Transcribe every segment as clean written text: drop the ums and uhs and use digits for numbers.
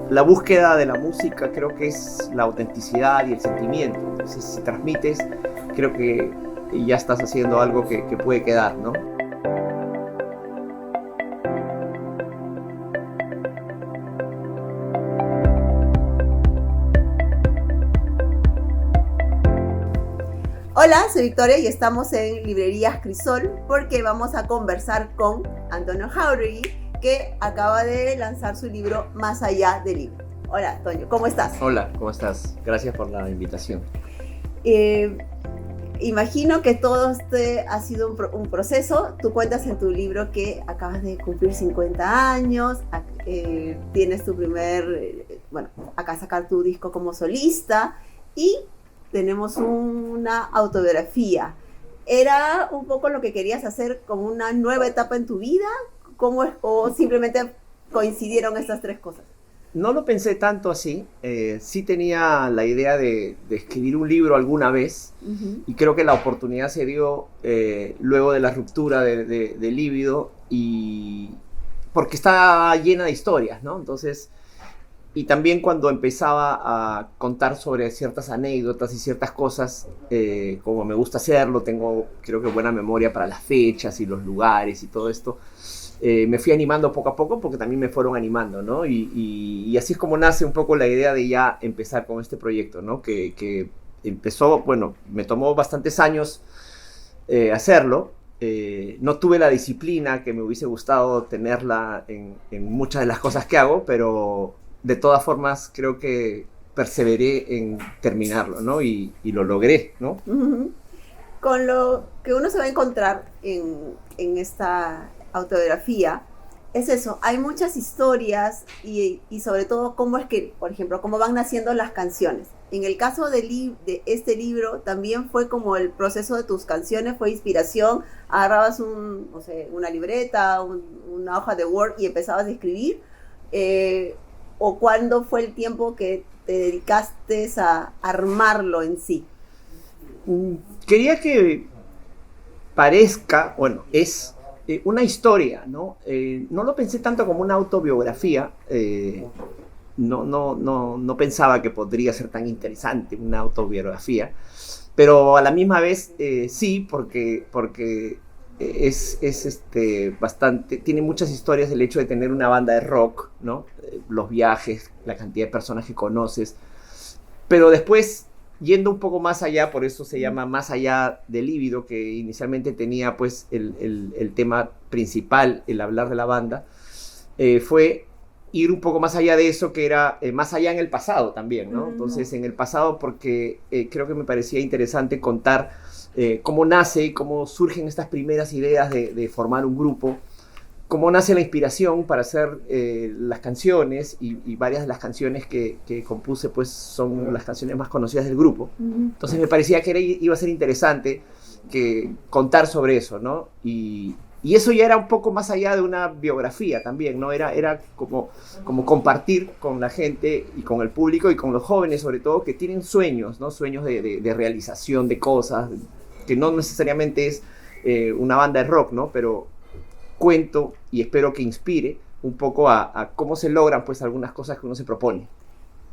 la búsqueda de la música creo que es la autenticidad y el sentimiento. Entonces, si transmites, creo que ya estás haciendo algo que puede quedar, ¿no? Hola, soy Victoria y estamos en Librerías Crisol porque vamos a conversar con Antonio Jáuregui, que acaba de lanzar su libro Más allá del libro. Hola, Antonio, ¿cómo estás? Hola, ¿cómo estás? Gracias por la invitación. Imagino que todo este ha sido un proceso. Tú cuentas en tu libro que acabas de cumplir 50 años, tienes tu acá sacar tu disco como solista y tenemos una autobiografía. ¿Era un poco lo que querías hacer como una nueva etapa en tu vida? ¿Cómo es? ¿O simplemente coincidieron estas tres cosas? No lo pensé tanto así. Sí tenía la idea de escribir un libro alguna vez. Y creo que la oportunidad se dio luego de la ruptura de Líbido, y porque está llena de historias, ¿no? Entonces, y también cuando empezaba a contar sobre ciertas anécdotas y ciertas cosas, como me gusta hacerlo, tengo creo que buena memoria para las fechas y los lugares y todo esto, me fui animando poco a poco porque también me fueron animando, ¿no? Y así es como nace un poco la idea de ya empezar con este proyecto, ¿no? Que empezó, bueno, me tomó bastantes años hacerlo. No tuve la disciplina que me hubiese gustado tenerla en muchas de las cosas que hago, pero de todas formas creo que perseveré en terminarlo, ¿no? Y lo logré, ¿no? Con lo que uno se va a encontrar en esta autobiografía, es eso, hay muchas historias y sobre todo cómo es que, por ejemplo, cómo van naciendo las canciones. En el caso de este libro, también fue como el proceso de tus canciones, fue inspiración, agarrabas una libreta, una hoja de Word y empezabas a escribir, o cuándo fue el tiempo que te dedicaste a armarlo en sí. Quería que parezca, bueno, es una historia, ¿no? No lo pensé tanto como una autobiografía. No pensaba que podría ser tan interesante una autobiografía, pero a la misma vez sí, porque bastante, tiene muchas historias el hecho de tener una banda de rock, ¿no? Los viajes, la cantidad de personas que conoces, pero después, yendo un poco más allá, por eso se llama Más allá del líbido, que inicialmente tenía pues el tema principal, el hablar de la banda, fue ir un poco más allá de eso, que era más allá en el pasado también, ¿no? Entonces, en el pasado, porque creo que me parecía interesante contar cómo nace y cómo surgen estas primeras ideas de formar un grupo, cómo nace la inspiración para hacer las canciones, y varias de las canciones que compuse pues son las canciones más conocidas del grupo. Entonces me parecía que iba a ser interesante contar sobre eso, ¿no? Y eso ya era un poco más allá de una biografía también, ¿no? Era como compartir con la gente y con el público y con los jóvenes sobre todo, que tienen sueños, ¿no? Sueños de realización de cosas, que no necesariamente es una banda de rock, ¿no? Pero cuento y espero que inspire un poco a cómo se logran pues algunas cosas que uno se propone.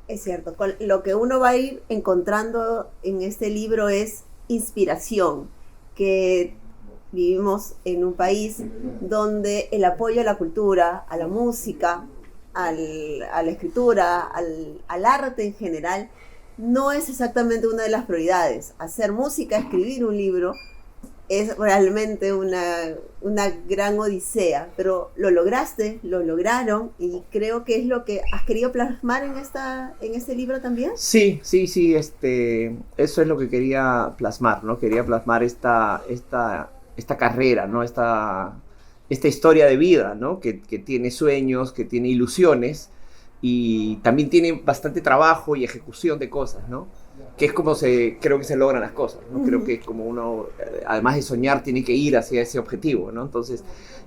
Es cierto, lo que uno va a ir encontrando en este libro es inspiración, que vivimos en un país donde el apoyo a la cultura, a la música, a la escritura, al arte en general, no es exactamente una de las prioridades. Hacer música, escribir un libro, es realmente una gran odisea, pero lo lograste, lo lograron, y creo que es lo que has querido plasmar en este libro también. Sí, eso es lo que quería plasmar, ¿no? Quería plasmar esta carrera, ¿no? Esta historia de vida, ¿no? Que tiene sueños, que tiene ilusiones, y también tiene bastante trabajo y ejecución de cosas, ¿no? Que es como creo que se logran las cosas, ¿no? Creo que es como uno, además de soñar, tiene que ir hacia ese objetivo, ¿no? Entonces,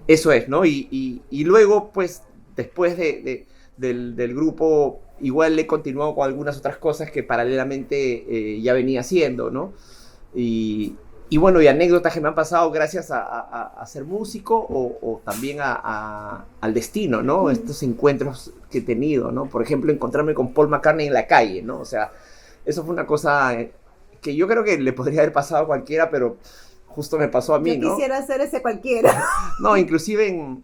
eso es, ¿no? Y luego, pues, después del grupo, igual he continuado con algunas otras cosas que paralelamente ya venía haciendo, ¿no? Y y bueno, y anécdotas que me han pasado gracias a ser músico o también al destino, ¿no? Estos encuentros que he tenido, ¿no? Por ejemplo, encontrarme con Paul McCartney en la calle, ¿no? O sea, eso fue una cosa que yo creo que le podría haber pasado a cualquiera, pero justo me pasó a mí, Yo ¿no? quisiera ser ese cualquiera. No, inclusive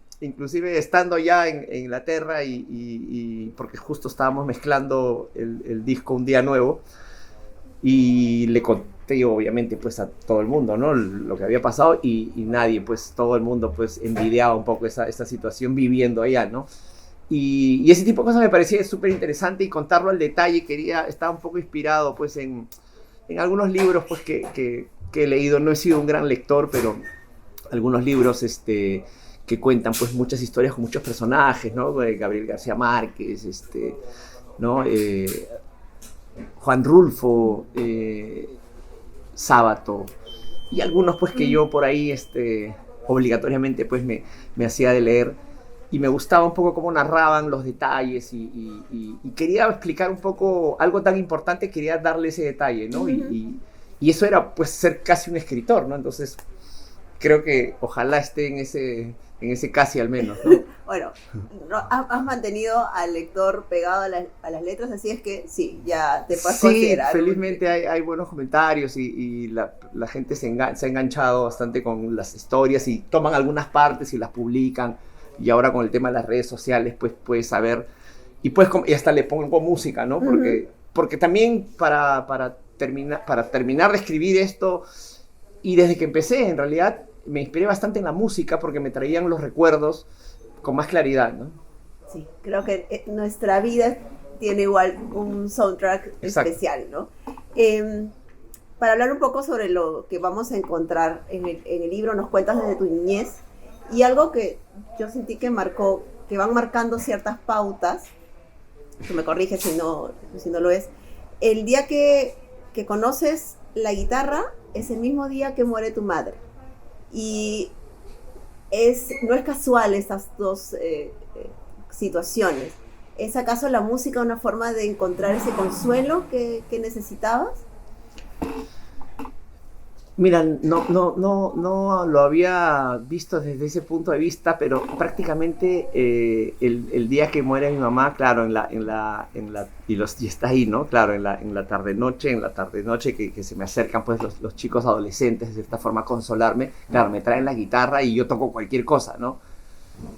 estando ya en Inglaterra y porque justo estábamos mezclando el disco Un Día Nuevo y le conté obviamente pues a todo el mundo, ¿no? Lo que había pasado y nadie, pues todo el mundo pues envidiaba un poco esa situación viviendo allá, ¿no? Y ese tipo de cosas me parecía súper interesante y contarlo al detalle, estaba un poco inspirado pues en algunos libros pues que he leído. No he sido un gran lector, pero algunos libros que cuentan pues muchas historias con muchos personajes, ¿no? Gabriel García Márquez, ¿no? Juan Rulfo, Sábato, y algunos pues que yo por ahí obligatoriamente pues me hacía de leer, y me gustaba un poco cómo narraban los detalles y quería explicar un poco algo tan importante, quería darle ese detalle, ¿no? Y eso era pues ser casi un escritor, ¿no? Entonces creo que ojalá esté en ese casi al menos, ¿no? Bueno, has mantenido al lector pegado a las letras, así es que sí, ya te puedes considerar. Sí, felizmente hay buenos comentarios y la gente se ha enganchado bastante con las historias y toman algunas partes y las publican, y ahora con el tema de las redes sociales pues puedes saber y hasta le pongo música, ¿no? Porque también para terminar de escribir esto, y desde que empecé en realidad me inspiré bastante en la música porque me traían los recuerdos con más claridad, ¿no? Sí, creo que nuestra vida tiene igual un soundtrack especial, ¿no? Para hablar un poco sobre lo que vamos a encontrar en el libro, nos cuentas desde tu niñez, y algo que yo sentí que van marcando ciertas pautas, tú me corriges si no lo es. El día que conoces la guitarra es el mismo día que muere tu madre. Y no es casual estas dos situaciones. ¿Es acaso la música una forma de encontrar ese consuelo que necesitabas? Mira, no lo había visto desde ese punto de vista, pero prácticamente el día que muere mi mamá, claro, y está ahí, ¿no? Claro, en la tarde-noche que se me acercan pues los chicos adolescentes de esta forma a consolarme, claro, me traen la guitarra y yo toco cualquier cosa, ¿no?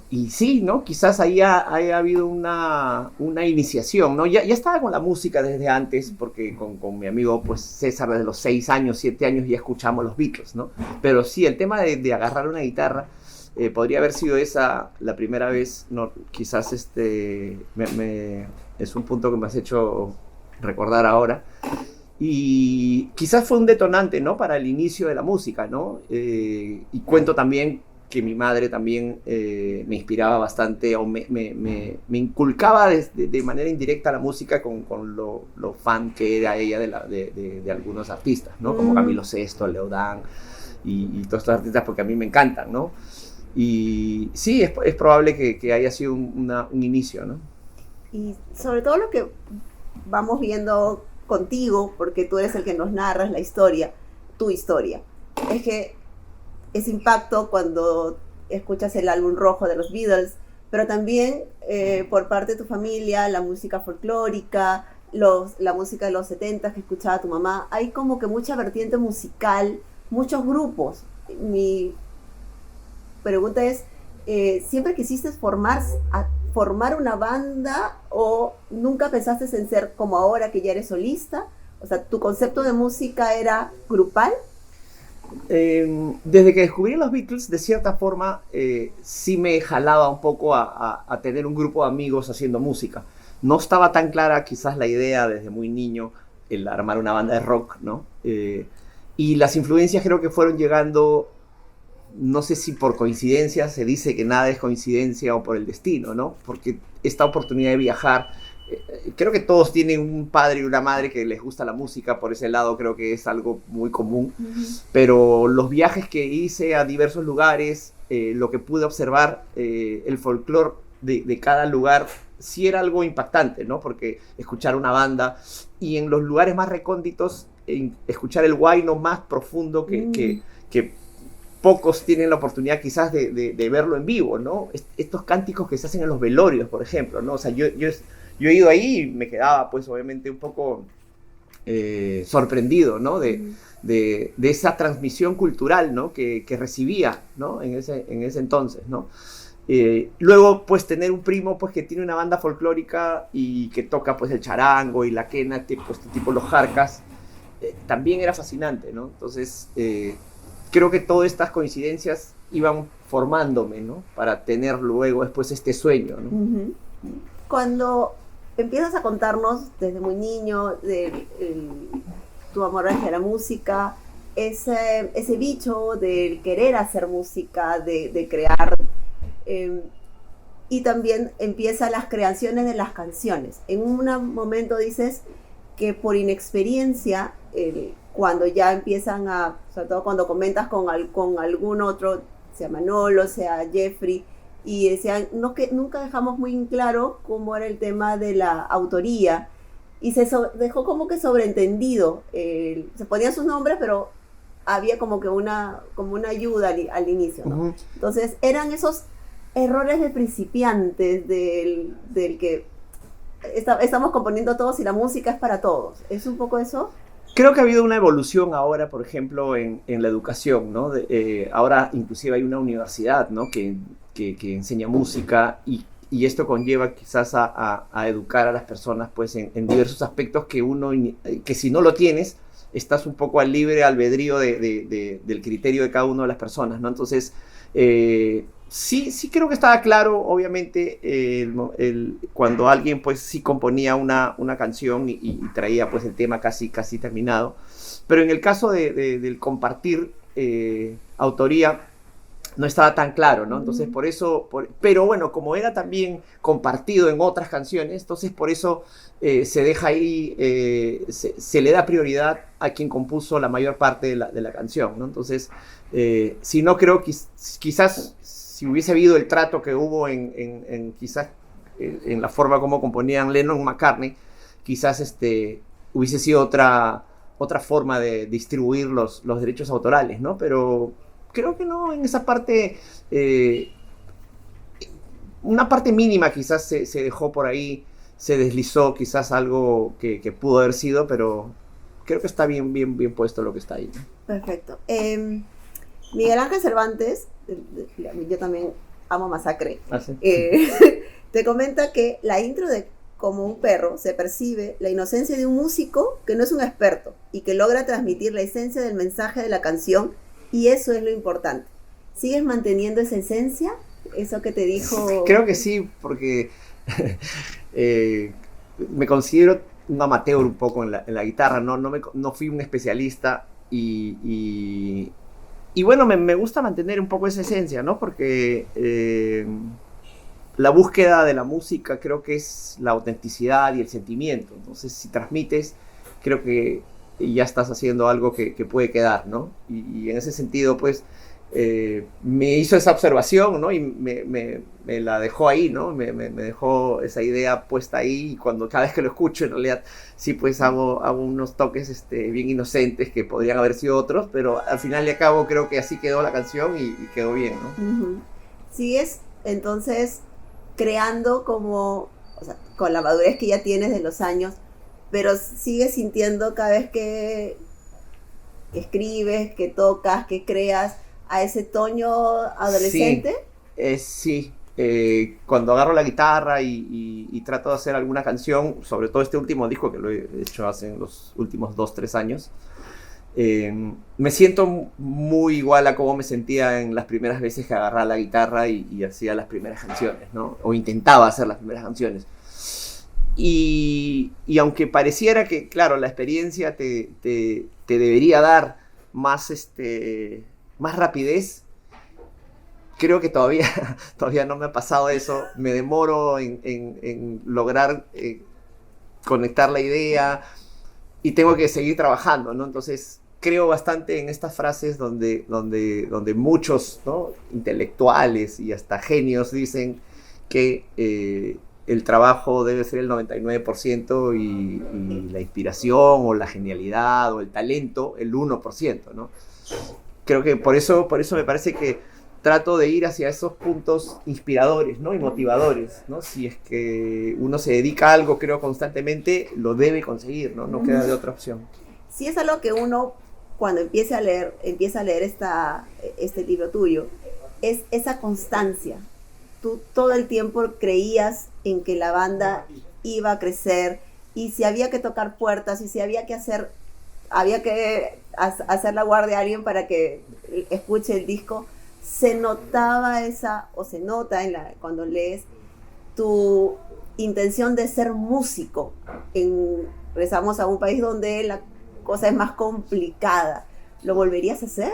Y sí, ¿no? Quizás ahí haya habido una iniciación, ¿no? Ya estaba con la música desde antes, porque con mi amigo pues César desde los 6 años, 7 años ya escuchamos los Beatles, ¿no? Pero sí, el tema de agarrar una guitarra podría haber sido esa la primera vez, ¿no? Quizás es un punto que me has hecho recordar ahora. Y quizás fue un detonante, ¿no? Para el inicio de la música, ¿no? Y cuento también que mi madre también me inspiraba bastante o me inculcaba de manera indirecta la música con lo fan que era ella de algunos artistas, ¿no? Como Camilo Sesto, Leodán y todos estos artistas, porque a mí me encantan, ¿no? Y sí, es probable que haya sido un inicio, ¿no? Y sobre todo lo que vamos viendo contigo, porque tú eres el que nos narras la historia, tu historia, es que ese impacto cuando escuchas el álbum rojo de los Beatles, pero también por parte de tu familia, la música folclórica, la música de los 70 que escuchaba tu mamá, hay como que mucha vertiente musical, muchos grupos. Mi pregunta es, ¿siempre quisiste formar una banda o nunca pensaste en ser como ahora que ya eres solista? O sea, ¿tu concepto de música era grupal? Desde que descubrí los Beatles, de cierta forma, sí me jalaba un poco a tener un grupo de amigos haciendo música. No estaba tan clara quizás la idea desde muy niño, el armar una banda de rock, ¿no? Y las influencias creo que fueron llegando, no sé si por coincidencia, se dice que nada es coincidencia, o por el destino, ¿no? Porque esta oportunidad de viajar, creo que todos tienen un padre y una madre que les gusta la música, por ese lado creo que es algo muy común, pero los viajes que hice a diversos lugares, lo que pude observar, el folclore de cada lugar, sí era algo impactante, ¿no? Porque escuchar una banda y en los lugares más recónditos escuchar el huayno más profundo que pocos tienen la oportunidad quizás de verlo en vivo, ¿no? Estos cánticos que se hacen en los velorios, por ejemplo, ¿no? O sea, yo he ido ahí y me quedaba, pues, obviamente un poco sorprendido, ¿no? De esa transmisión cultural, ¿no? Que recibía, ¿no? En ese entonces, ¿no? Luego, pues, tener un primo, pues, que tiene una banda folclórica y que toca, pues, el charango y la quena, tipo los jarcas, también era fascinante, ¿no? Entonces, creo que todas estas coincidencias iban formándome, ¿no? Para tener luego, después, este sueño, ¿no? Uh-huh. Cuando empiezas a contarnos desde muy niño tu amor hacia la música, ese bicho del querer hacer música, de crear, y también empiezan las creaciones de las canciones. En un momento dices que por inexperiencia, cuando ya empiezan sobre todo cuando comentas con algún otro, sea Manolo, sea Jeffrey, y decían, nunca dejamos muy en claro cómo era el tema de la autoría, y se dejó como que sobreentendido, se ponían sus nombres, pero había como una ayuda al inicio, ¿no? Uh-huh. Entonces eran esos errores de principiantes del que estamos componiendo todos y la música es para todos. ¿Es un poco eso? Creo que ha habido una evolución ahora, por ejemplo, en la educación, ¿no? Ahora inclusive hay una universidad, ¿no? que enseña música y esto conlleva quizás a educar a las personas, pues, en diversos aspectos que si no lo tienes, estás un poco al libre albedrío del criterio de cada una de las personas, ¿no? Entonces, sí creo que estaba claro, obviamente, cuando alguien, pues, sí componía una canción y traía, pues, el tema casi terminado. Pero en el caso del compartir autoría, no estaba tan claro, ¿no? Entonces, por eso, pero bueno, como era también compartido en otras canciones, entonces por eso se deja ahí, se le da prioridad a quien compuso la mayor parte de la canción, ¿no? Entonces, si no creo, quizás si hubiese habido el trato que hubo quizás en la forma como componían Lennon y McCartney, quizás hubiese sido otra forma de distribuir los derechos autorales, ¿no? Pero creo que no, en esa parte, una parte mínima quizás se dejó por ahí, se deslizó quizás algo que pudo haber sido, pero creo que está bien puesto lo que está ahí, ¿no? Perfecto. Miguel Ángel Cervantes, yo también amo Masacre, ¿Sí? te comenta que la intro de Como un perro se percibe la inocencia de un músico que no es un experto y que logra transmitir la esencia del mensaje de la canción. Y eso es lo importante. ¿Sigues manteniendo esa esencia? ¿Eso que te dijo? Creo que sí, porque me considero un amateur un poco en la guitarra, no fui un especialista y bueno, me gusta mantener un poco esa esencia, ¿no? Porque la búsqueda de la música creo que es la autenticidad y el sentimiento. Entonces, si transmites, creo que ya estás haciendo algo que puede quedar, ¿no? Y en ese sentido, pues, me hizo esa observación, ¿no? Y me la dejó ahí, ¿no? Me dejó esa idea puesta ahí, y cada vez que lo escucho, en realidad, sí, pues hago unos toques bien inocentes que podrían haber sido otros, pero al final y al cabo creo que así quedó la canción y quedó bien, ¿no? Uh-huh. Sigues, entonces, creando o sea, con la madurez que ya tienes de los años, pero sigues sintiendo cada vez que escribes, que tocas, que creas a ese Toño adolescente. Sí, cuando agarro la guitarra y trato de hacer alguna canción, sobre todo este último disco que lo he hecho hace los últimos 2-3 años, me siento muy igual a cómo me sentía en las primeras veces que agarraba la guitarra y hacía las primeras canciones, ¿no? O intentaba hacer las primeras canciones. Y aunque pareciera que, claro, la experiencia te debería dar más rapidez, creo que todavía no me ha pasado eso. Me demoro en lograr conectar la idea y tengo que seguir trabajando, ¿no? Entonces, creo bastante en estas frases donde muchos, ¿no?, intelectuales y hasta genios dicen que el trabajo debe ser el 99% y la inspiración o la genialidad o el talento el 1%, ¿no? Creo que por eso me parece que trato de ir hacia esos puntos inspiradores, ¿no? Y motivadores, ¿no? Si es que uno se dedica a algo, creo, constantemente, lo debe conseguir, ¿no? No queda de otra opción. Sí, es algo que uno, cuando empieza a leer este libro tuyo, es esa constancia. Tú todo el tiempo creías en que la banda iba a crecer, y si había que tocar puertas, y si había que hacer la guardia a alguien para que escuche el disco, se notaba se nota cuando lees tu intención de ser músico. Regresamos a un país donde la cosa es más complicada. ¿Lo volverías a hacer?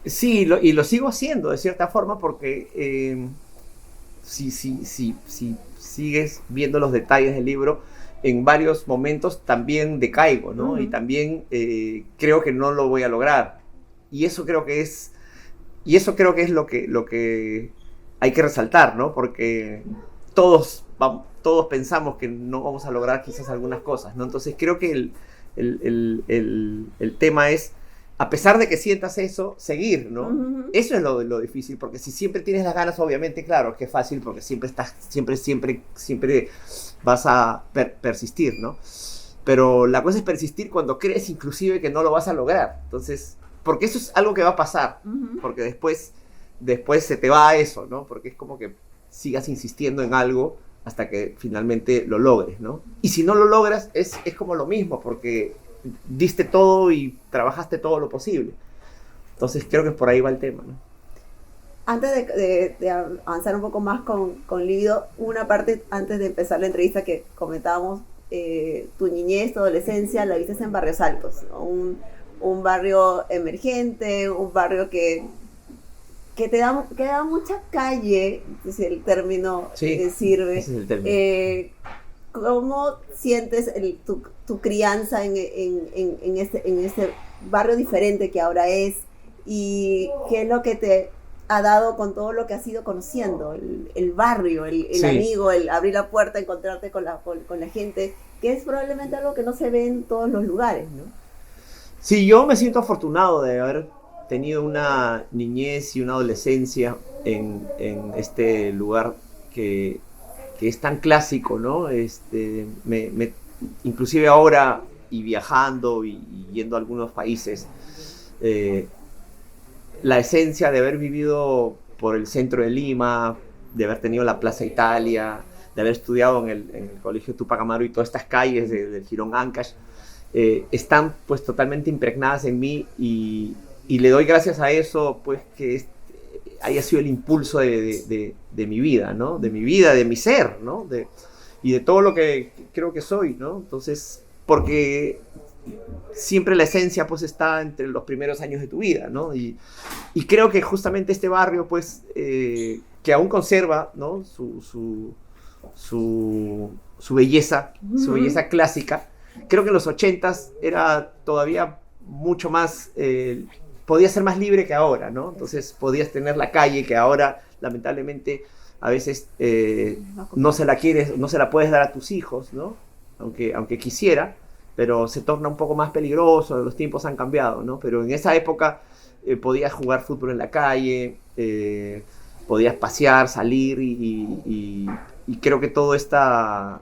Sí, y lo sigo haciendo de cierta forma porque si sigues viendo los detalles del libro, en varios momentos también decaigo, ¿no? Uh-huh. Y también creo que no lo voy a lograr. Y eso creo que es lo que hay que resaltar, ¿no? Porque todos pensamos que no vamos a lograr quizás algunas cosas, ¿no? Entonces creo que el tema es, a pesar de que sientas eso, seguir, ¿no? Uh-huh. Eso es lo difícil, porque si siempre tienes las ganas, obviamente, claro, que es fácil, porque siempre vas a persistir, ¿no? Pero la cosa es persistir cuando crees inclusive que no lo vas a lograr. Entonces, porque eso es algo que va a pasar, uh-huh. Porque después se te va eso, ¿no? Porque es como que sigas insistiendo en algo hasta que finalmente lo logres, ¿no? Y si no lo logras, es como lo mismo, porque diste todo y trabajaste todo lo posible. Entonces creo que por ahí va el tema, ¿no? Antes de avanzar un poco más con Lívido, una parte antes de empezar la entrevista que comentábamos, tu niñez, tu adolescencia, la viste en Barrios Altos, ¿no? Un barrio emergente, un barrio que te da mucha calle, si el término sirve. Ese es el término. ¿Cómo sientes tu crianza en este barrio diferente que ahora es? ¿Y qué es lo que te ha dado con todo lo que has ido conociendo? El barrio, el amigo, el abrir la puerta, encontrarte con la gente, que es probablemente algo que no se ve en todos los lugares, ¿no? Sí, yo me siento afortunado de haber tenido una niñez y una adolescencia en este lugar que es tan clásico, ¿no? Inclusive ahora, y viajando y yendo a algunos países, la esencia de haber vivido por el centro de Lima, de haber tenido la Plaza Italia, de haber estudiado en el Colegio Tupac Amaru y todas estas calles del Jirón Ancash, están pues totalmente impregnadas en mí, y le doy gracias a eso, pues, que haya sido el impulso de mi vida, ¿no? De mi vida, de mi ser, ¿no? Y de todo lo que creo que soy, ¿no? Entonces, porque siempre la esencia, pues, está entre los primeros años de tu vida, ¿no? Y creo que justamente este barrio, pues, que aún conserva, ¿no? Su belleza, su belleza clásica. Creo que en los 80s era todavía mucho más... podía ser más libre que ahora, ¿no? Entonces podías tener la calle que ahora, lamentablemente, a veces no se la puedes dar a tus hijos, ¿no? Aunque quisiera, pero se torna un poco más peligroso, los tiempos han cambiado, ¿no? Pero en esa época podías jugar fútbol en la calle, podías pasear, salir, y creo que toda esa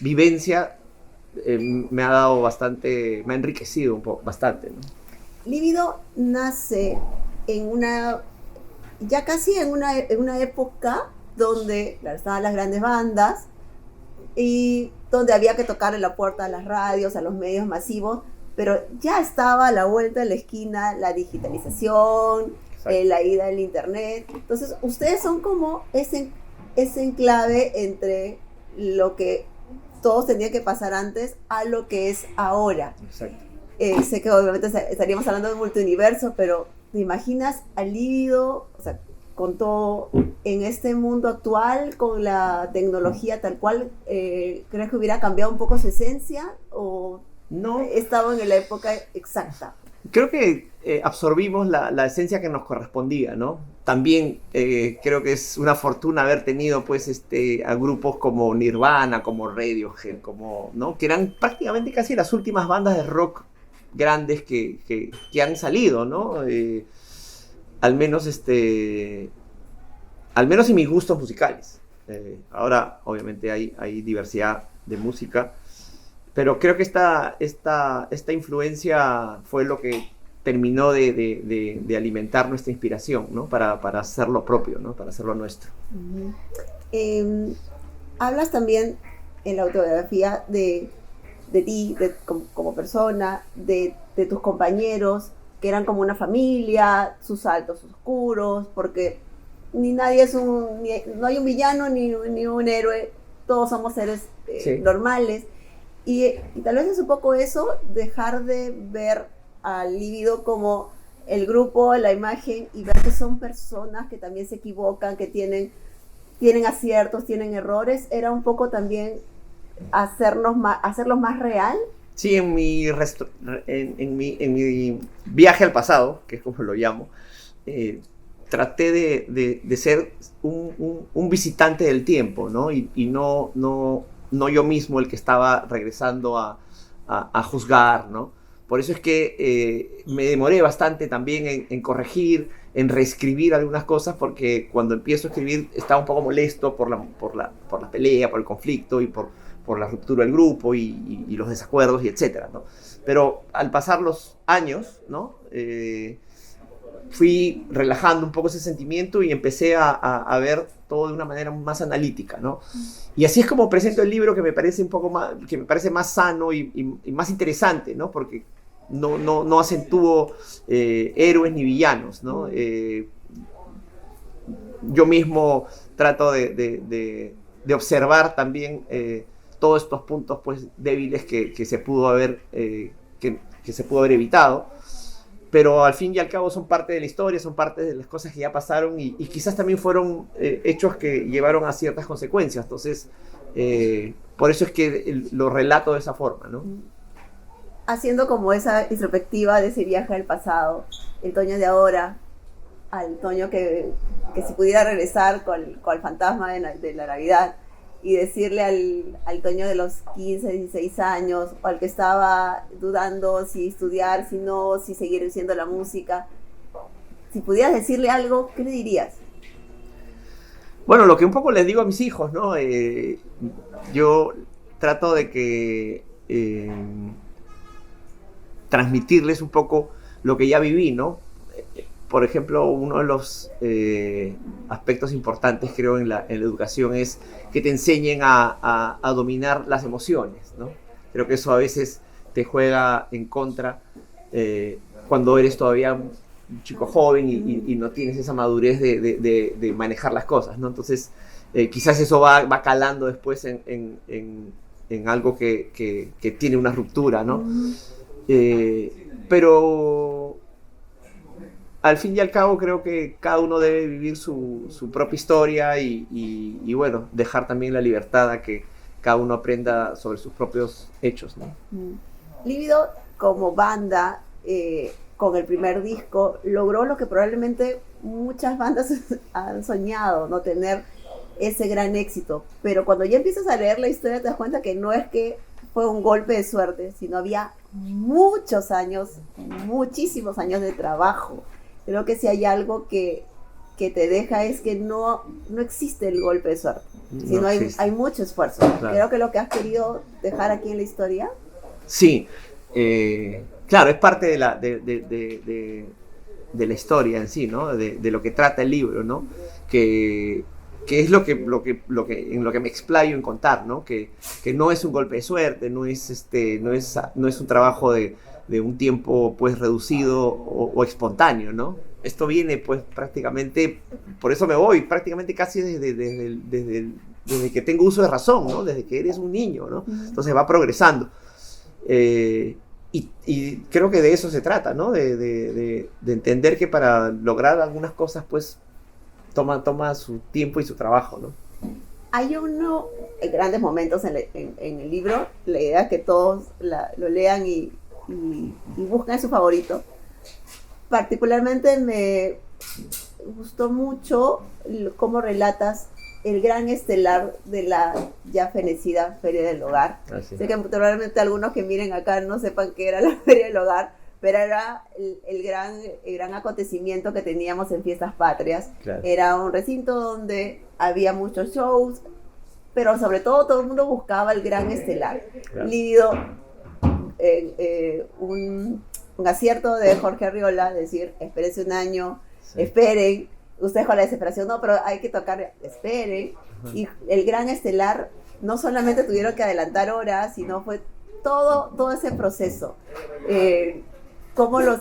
vivencia me ha dado bastante, me ha enriquecido bastante, ¿no? Lívido nace ya casi en una época donde, claro, estaban las grandes bandas y donde había que tocarle la puerta a las radios, a los medios masivos, pero ya estaba a la vuelta de la esquina la digitalización, la ida del internet. Entonces ustedes son como ese enclave entre lo que todos tenían que pasar antes a lo que es ahora. Exacto. Sé que obviamente estaríamos hablando de un multiuniverso, pero ¿te imaginas a Lívido, o sea, con todo en este mundo actual, con la tecnología tal cual? ¿Crees que hubiera cambiado un poco su esencia o no estaba en la época exacta? Creo que absorbimos la esencia que nos correspondía, ¿no? También creo que es una fortuna haber tenido pues a grupos como Nirvana, como Radiohead, como, ¿no? Que eran prácticamente casi las últimas bandas de rock grandes que han salido, ¿no? Al menos al menos en mis gustos musicales. Ahora, obviamente, hay diversidad de música, pero creo que esta influencia fue lo que terminó de alimentar nuestra inspiración, ¿no? Para hacer lo propio, ¿no? Para hacer lo nuestro. Uh-huh. Hablas también en la autobiografía de ti, como persona, de tus compañeros, que eran como una familia, sus altos, sus oscuros, porque ni nadie es no hay un villano ni un héroe, todos somos seres sí, normales. Y tal vez es un poco eso, dejar de ver al Lívido como el grupo, la imagen, y ver que son personas que también se equivocan, que tienen aciertos, tienen errores. Era un poco también hacerlos más real. Sí, en mi viaje al pasado, que es como lo llamo, traté de ser un visitante del tiempo, ¿no? Y no yo mismo el que estaba regresando a juzgar, ¿no? Por eso es que me demoré bastante también en corregir, en reescribir algunas cosas, porque cuando empiezo a escribir estaba un poco molesto por la pelea, por el conflicto y por la ruptura del grupo y los desacuerdos y etcétera, ¿no? Pero al pasar los años, ¿no? Fui relajando un poco ese sentimiento y empecé a ver todo de una manera más analítica, ¿no? Y así es como presento el libro, que me parece más sano y más interesante, ¿no? Porque no acentúo héroes ni villanos, ¿no? Yo mismo trato de observar también todos estos puntos pues débiles que se pudo haber evitado, pero al fin y al cabo son parte de la historia, son parte de las cosas que ya pasaron y quizás también fueron hechos que llevaron a ciertas consecuencias. Entonces por eso es que lo relato de esa forma, ¿no? Haciendo como esa introspectiva de ese viaje al pasado, el Toño de ahora, al Toño que si pudiera regresar con el fantasma de la Navidad y decirle al Toño de los 15, 16 años, o al que estaba dudando si estudiar, si no, si seguir haciendo la música, si pudieras decirle algo, ¿qué le dirías? Bueno, lo que un poco les digo a mis hijos, ¿no? Yo trato de que transmitirles un poco lo que ya viví, ¿no? Por ejemplo, uno de los aspectos importantes, creo, en la educación es que te enseñen a dominar las emociones, ¿no? Creo que eso a veces te juega en contra cuando eres todavía un chico joven y no tienes esa madurez de manejar las cosas, ¿no? Entonces, quizás eso va calando después en algo que tiene una ruptura, ¿no? Pero al fin y al cabo creo que cada uno debe vivir su propia historia y bueno, dejar también la libertad a que cada uno aprenda sobre sus propios hechos, ¿no? Lívido como banda, con el primer disco, logró lo que probablemente muchas bandas han soñado, ¿no? Tener ese gran éxito. Pero cuando ya empiezas a leer la historia te das cuenta que no es que fue un golpe de suerte, sino había muchos años, muchísimos años de trabajo. Creo que si hay algo que te deja es que no existe el golpe de suerte, sino hay mucho esfuerzo. Claro. Creo que lo que has querido dejar aquí en la historia. Sí, claro, es parte de la historia en sí, ¿no? De lo que trata el libro, ¿no? Que es en lo que me explayo en contar, ¿no? Que no es un golpe de suerte, no es un trabajo de un tiempo pues reducido o espontáneo, ¿no? Esto viene pues prácticamente, por eso me voy, prácticamente casi desde que tengo uso de razón, ¿no? Desde que eres un niño, ¿no? Entonces va progresando. Y creo que de eso se trata, ¿no? De entender que para lograr algunas cosas pues toma su tiempo y su trabajo, ¿no? Hay grandes momentos en el libro, la idea es que todos lo lean y y busquen su favorito. Particularmente me gustó mucho cómo relatas el gran estelar de la ya fenecida Feria del Hogar. Sí. Sé que probablemente algunos que miren acá no sepan qué era la Feria del Hogar, pero era el gran acontecimiento que teníamos en Fiestas Patrias. Claro. Era un recinto donde había muchos shows, pero sobre todo el mundo buscaba el gran estelar. Claro. Lívido, un acierto de Jorge Arriola, decir, espérense un año, sí. Esperen, ustedes con la desesperación, no, pero hay que tocar, esperen. Uh-huh. Y el gran estelar, no solamente tuvieron que adelantar horas, sino fue todo ese proceso. ¿Cómo los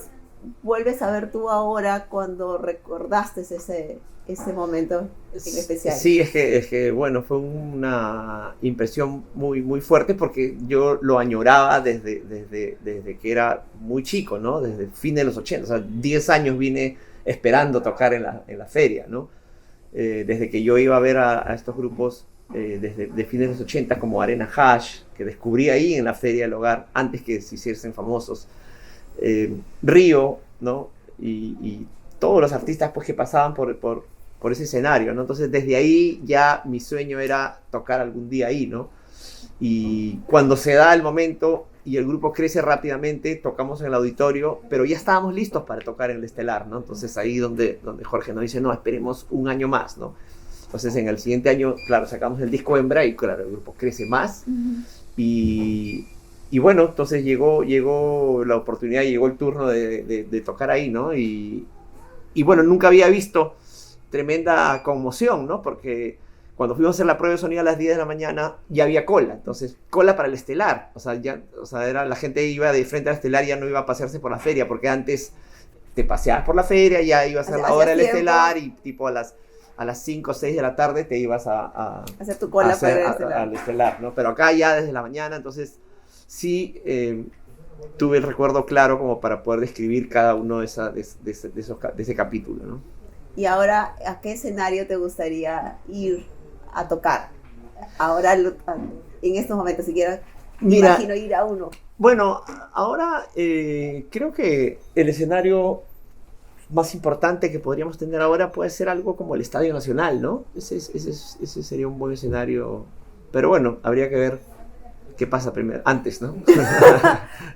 vuelves a ver tú ahora cuando recordaste ese momento en especial? Sí, es que bueno, fue una impresión muy, muy fuerte porque yo lo añoraba desde que era muy chico, ¿no? Desde el fin de los 80, o sea, 10 años vine esperando tocar en la feria, ¿no? Desde que yo iba a ver a estos grupos desde fines de los 80 como Arena Hash, que descubrí ahí en la Feria del Hogar antes que se hiciesen famosos, Río, ¿no? Y todos los artistas pues que pasaban por ese escenario, ¿no? Entonces desde ahí ya mi sueño era tocar algún día ahí, ¿no? Y cuando se da el momento y el grupo crece rápidamente, tocamos en el auditorio, pero ya estábamos listos para tocar en el estelar, ¿no? Entonces ahí donde Jorge nos dice, no, esperemos un año más, ¿no? Entonces en el siguiente año, claro, sacamos el disco Hembra y claro, el grupo crece más. Uh-huh. Y bueno, entonces llegó la oportunidad, llegó el turno de tocar ahí, ¿no? Y bueno, nunca había visto tremenda conmoción, ¿no? Porque cuando fuimos a hacer la prueba de sonido a las 10 de la mañana, ya había cola. Entonces, cola para el estelar. O sea, la gente iba de frente al estelar, ya no iba a pasearse por la feria, porque antes te paseabas por la feria, ya iba a ser la hora del estelar y tipo a las 5 o 6 de la tarde te ibas a hacer tu cola para el estelar, ¿no? Pero acá ya desde la mañana, entonces sí tuve el recuerdo claro como para poder describir cada uno de ese capítulo, ¿no? Y ahora, ¿a qué escenario te gustaría ir a tocar? Ahora, en estos momentos, siquiera me imagino ir a uno. Bueno, ahora creo que el escenario más importante que podríamos tener ahora puede ser algo como el Estadio Nacional, ¿no? Ese sería un buen escenario. Pero bueno, habría que ver qué pasa primero, antes, ¿no?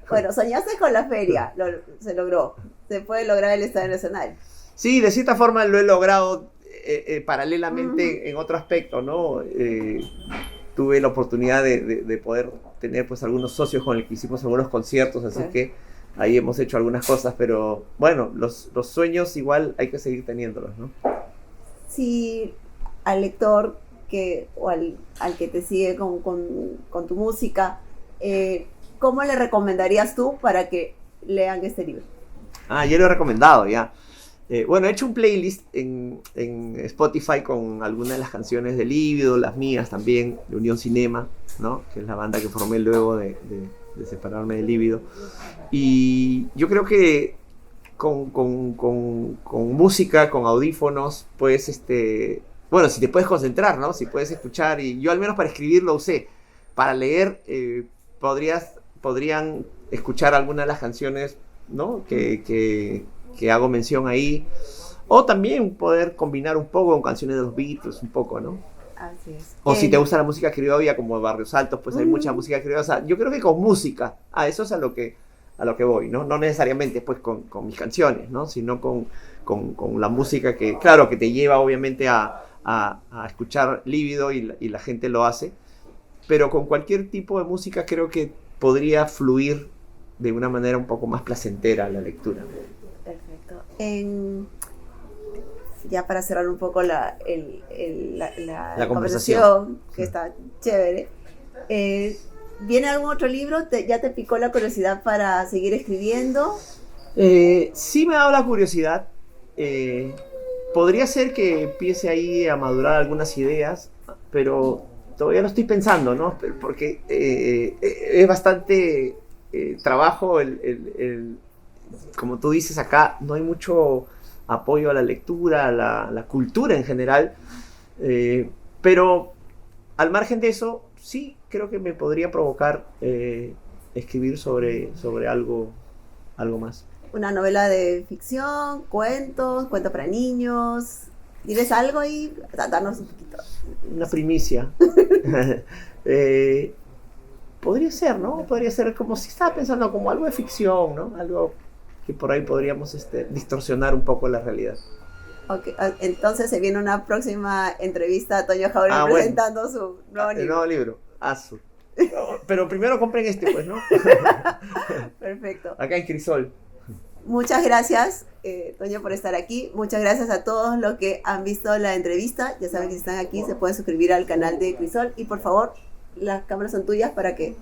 Bueno, soñaste con la feria, se logró. Se puede lograr el Estadio Nacional. Sí, de cierta forma lo he logrado paralelamente en otro aspecto, ¿no? Tuve la oportunidad de poder tener pues algunos socios con los que hicimos algunos conciertos, así que ahí hemos hecho algunas cosas, pero bueno, los sueños igual hay que seguir teniéndolos, ¿no? Sí, al lector o al que te sigue con tu música, ¿cómo le recomendarías tú para que lean este libro? Yo lo he recomendado ya. Bueno, he hecho un playlist en Spotify con algunas de las canciones de Lívido, las mías también, de Unión Cinema, ¿no? Que es la banda que formé luego de separarme de Lívido. Y yo creo que con música, con audífonos, pues, bueno, si te puedes concentrar, ¿no? Si puedes escuchar, y yo al menos para escribir lo usé. Para leer, podrían escuchar algunas de las canciones, ¿no? que hago mención ahí, o también poder combinar un poco con canciones de los Beatles, un poco, ¿no? Así es. O si te gusta la música criolla, como Barrios Altos, pues hay mucha música criolla. O sea, yo creo que con música, eso es a lo que voy, ¿no? No necesariamente pues con mis canciones, ¿no? Sino con la música que, claro, que te lleva obviamente a escuchar Lívido y la gente lo hace, pero con cualquier tipo de música creo que podría fluir de una manera un poco más placentera la lectura. Perfecto. Ya para cerrar un poco la conversación, que está chévere, ¿viene algún otro libro? ¿Ya te picó la curiosidad para seguir escribiendo? Sí me ha dado la curiosidad. Podría ser que empiece ahí a madurar algunas ideas, pero todavía lo estoy pensando, ¿no? Porque es bastante trabajo como tú dices acá, no hay mucho apoyo a la lectura, a la cultura en general, pero al margen de eso, sí creo que me podría provocar escribir sobre algo más. Una novela de ficción, cuentos, cuento para niños. ¿Tienes algo ahí? Danos un poquito. Una primicia. Podría ser, ¿no? Podría ser como si estaba pensando como algo de ficción, ¿no? Algo que por ahí podríamos distorsionar un poco la realidad. Okay. Entonces se viene una próxima entrevista a Toño Jáuregui presentando su nuevo libro. El nuevo libro, Azu. No, pero primero compren pues, ¿no? Perfecto. Acá en Crisol. Muchas gracias, Toño, por estar aquí. Muchas gracias a todos los que han visto la entrevista. Ya saben que si están aquí se pueden suscribir al canal de Crisol. Y por favor, las cámaras son tuyas para que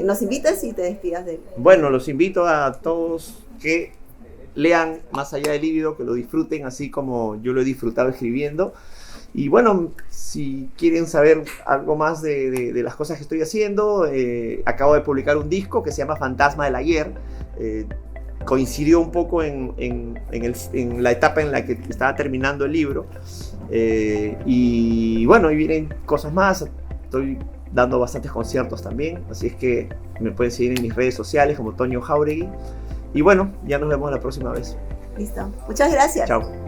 nos invites y te despidas de él. Bueno, los invito a todos que lean Más allá del líbido, que lo disfruten así como yo lo he disfrutado escribiendo. Y bueno, si quieren saber algo más de las cosas que estoy haciendo, acabo de publicar un disco que se llama Fantasma del Ayer. Coincidió un poco en la etapa en la que estaba terminando el libro. Y bueno, y vienen cosas más. Estoy dando bastantes conciertos también, así es que me pueden seguir en mis redes sociales como Toño Jáuregui. Y bueno, ya nos vemos la próxima vez. Listo. Muchas gracias. Chao.